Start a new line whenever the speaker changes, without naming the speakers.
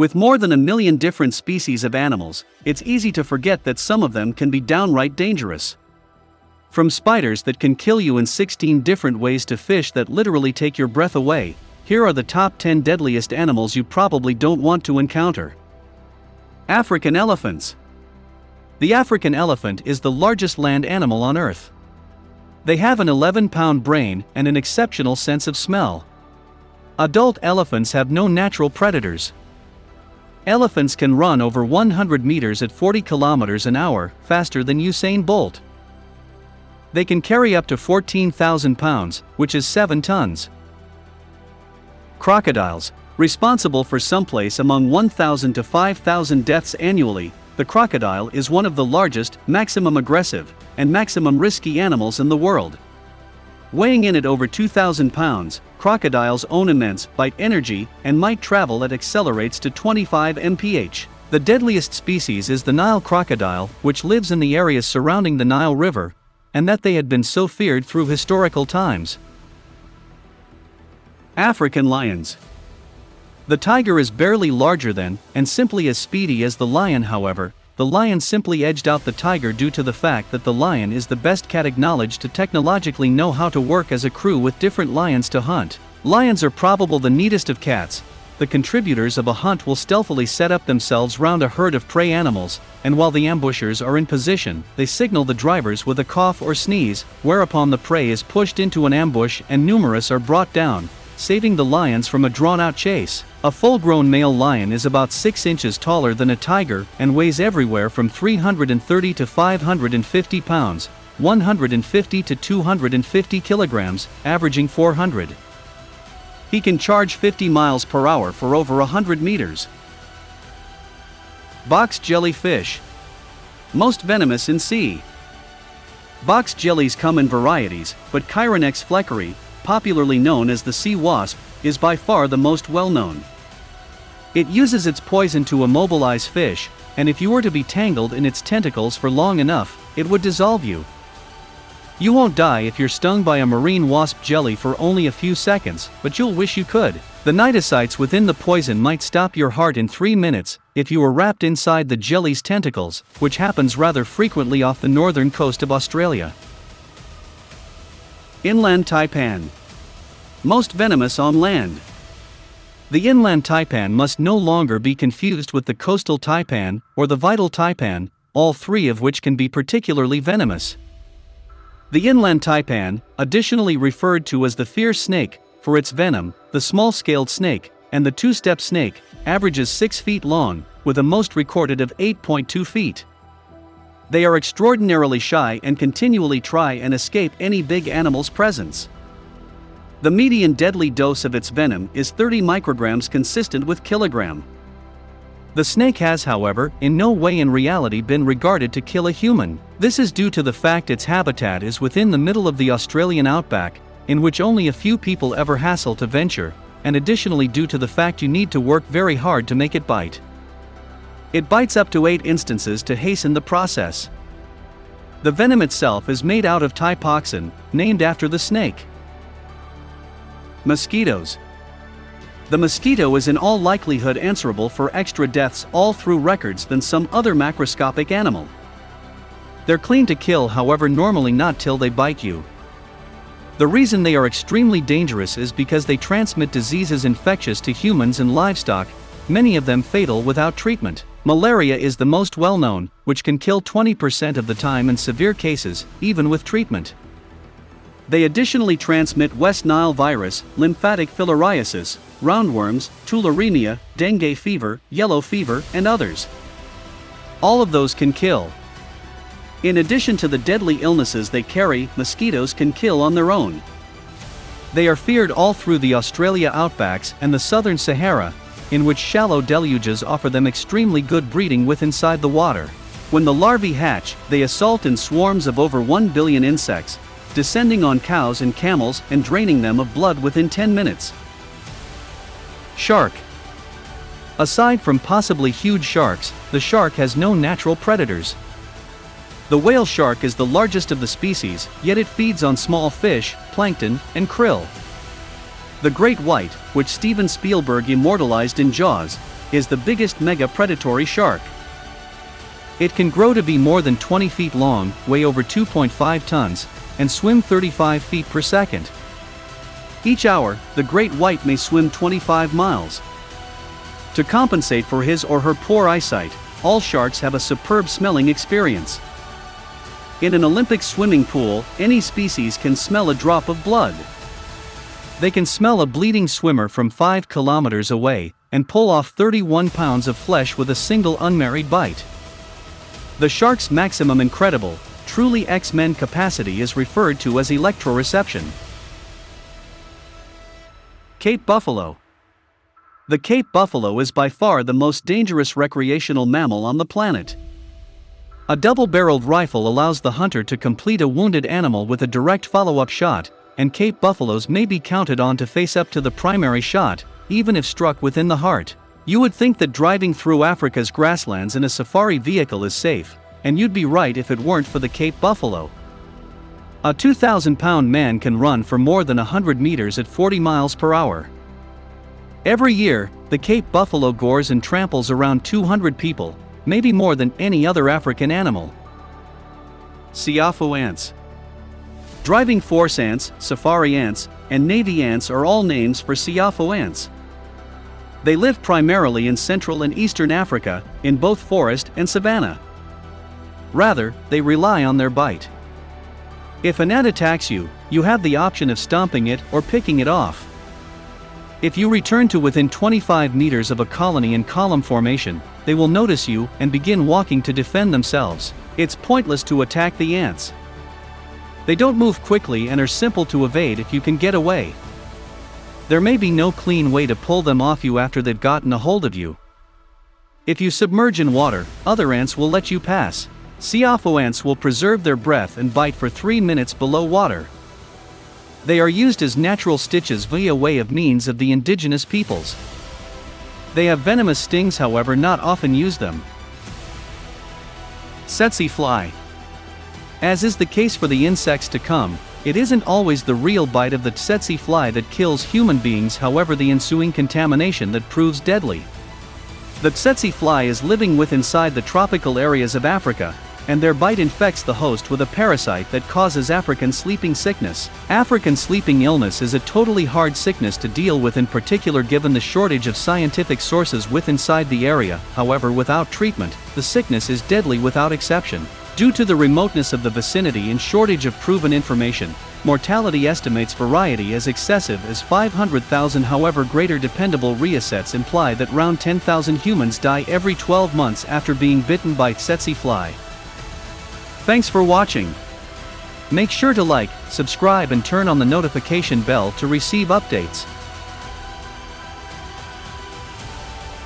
With more than 1 million different species of animals, it's easy to forget that some of them can be downright dangerous. From spiders that can kill you in 16 different ways to fish that literally take your breath away, here are the top 10 deadliest animals you probably don't want to encounter. African elephants. The African elephant is the largest land animal on Earth. They have an 11-pound brain and an exceptional sense of smell. Adult elephants have no natural predators. Elephants can run over 100 meters at 40 kilometers an hour, faster than Usain Bolt. They can carry up to 14,000 pounds, which is 7 tons. Crocodiles. Responsible for someplace among 1,000 to 5,000 deaths annually, the crocodile is one of the largest, maximum aggressive, and maximum risky animals in the world. Weighing in at over 2,000 pounds, crocodiles own immense bite energy and might travel that accelerates to 25 mph. The deadliest species is the Nile crocodile, which lives in the areas surrounding the Nile River, and that they had been so feared through historical times. African lions. The tiger is barely larger than, and simply as speedy as the lion. However, the lion simply edged out the tiger due to the fact that the lion is the best cat acknowledged to technologically know how to work as a crew with different lions to hunt. Lions are probably the neatest of cats. The contributors of a hunt will stealthily set up themselves round a herd of prey animals, and while the ambushers are in position, they signal the drivers with a cough or sneeze, whereupon the prey is pushed into an ambush and numerous are brought down, saving the lions from a drawn-out chase. A full-grown male lion is about 6 inches taller than a tiger and weighs everywhere from 330 to 550 pounds, 150 to 250 kilograms, averaging 400. He can charge 50 miles per hour for over 100 meters. Box jellyfish. Most venomous in sea. Box jellies come in varieties, but Chironex fleckeri, popularly known as the sea wasp, is by far the most well-known. It uses its poison to immobilize fish, and if you were to be tangled in its tentacles for long enough, it would dissolve you. You won't die if you're stung by a marine wasp jelly for only a few seconds, but you'll wish you could. The cnidocytes within the poison might stop your heart in 3 minutes if you were wrapped inside the jelly's tentacles, which happens rather frequently off the northern coast of Australia. Inland taipan. Most venomous on land. The inland taipan must no longer be confused with the coastal taipan or the vital taipan, all three of which can be particularly venomous. The inland taipan, additionally referred to as the fierce snake, for its venom, the small-scaled snake, and the two-step snake, averages 6 feet long, with a most recorded of 8.2 feet. They are extraordinarily shy and continually try and escape any big animal's presence. The median deadly dose of its venom is 30 micrograms, consistent with kilogram. The snake has, however, in no way in reality been regarded to kill a human. This is due to the fact its habitat is within the middle of the Australian outback, in which only a few people ever hassle to venture, and additionally due to the fact you need to work very hard to make it bite. It bites up to 8 instances to hasten the process. The venom itself is made out of taipoxin, named after the snake. Mosquitoes. The mosquito is in all likelihood answerable for extra deaths all through records than some other macroscopic animal. They're clean to kill, however normally not till they bite you. The reason they are extremely dangerous is because they transmit diseases infectious to humans and livestock, many of them fatal without treatment. Malaria is the most well-known, which can kill 20% of the time in severe cases, even with treatment. They additionally transmit West Nile virus, lymphatic filariasis, roundworms, tularemia, dengue fever, yellow fever, and others. All of those can kill. In addition to the deadly illnesses they carry, mosquitoes can kill on their own. They are feared all through the Australia outbacks and the southern Sahara, in which shallow deluges offer them extremely good breeding with inside the water. When the larvae hatch, they assault in swarms of over 1 billion insects, descending on cows and camels and draining them of blood within 10 minutes. Shark. Aside from possibly huge sharks, the shark has no natural predators. The whale shark is the largest of the species, yet it feeds on small fish, plankton, and krill. The great white, which Steven Spielberg immortalized in Jaws, is the biggest mega predatory shark. It can grow to be more than 20 feet long, weigh over 2.5 tons, and swim 35 feet per second. Each hour, the great white may swim 25 miles. To compensate for his or her poor eyesight, all sharks have a superb smelling experience. In an Olympic swimming pool, any species can smell a drop of blood. They can smell a bleeding swimmer from 5 kilometers away, and pull off 31 pounds of flesh with a single unmarried bite. The shark's maximum incredible, truly X-Men capacity is referred to as electroreception. Cape buffalo. The Cape buffalo is by far the most dangerous recreational mammal on the planet. A double-barreled rifle allows the hunter to complete a wounded animal with a direct follow-up shot, and Cape buffaloes may be counted on to face up to the primary shot, even if struck within the heart. You would think that driving through Africa's grasslands in a safari vehicle is safe, and you'd be right if it weren't for the Cape buffalo. A 2,000-pound man can run for more than 100 meters at 40 miles per hour. Every year, the Cape buffalo gores and tramples around 200 people, maybe more than any other African animal. Siafu ants. Driving force ants, safari ants, and navy ants are all names for Siafu ants. They live primarily in Central and Eastern Africa, in both forest and savanna. Rather, they rely on their bite. If an ant attacks you, you have the option of stomping it or picking it off. If you return to within 25 meters of a colony in column formation, they will notice you and begin walking to defend themselves. It's pointless to attack the ants. They don't move quickly and are simple to evade if you can get away. There may be no clean way to pull them off you after they've gotten a hold of you. If you submerge in water, other ants will let you pass. Siafu ants will preserve their breath and bite for 3 minutes below water. They are used as natural stitches via way of means of the indigenous peoples. They have venomous stings, however not often use them. Tsetse fly. As is the case for the insects to come, it isn't always the real bite of the tsetse fly that kills human beings, however the ensuing contamination that proves deadly. The tsetse fly is living inside the tropical areas of Africa, and their bite infects the host with a parasite that causes African sleeping sickness. African sleeping illness is a totally hard sickness to deal with, in particular given the shortage of scientific sources inside the area. However, without treatment, the sickness is deadly without exception. Due to the remoteness of the vicinity and shortage of proven information, mortality estimates variety as excessive as 500,000. However, greater dependable reassets imply that around 10,000 humans die every 12 months after being bitten by tsetse fly. Thanks for watching. Make sure to like, subscribe and turn on the notification bell to receive updates.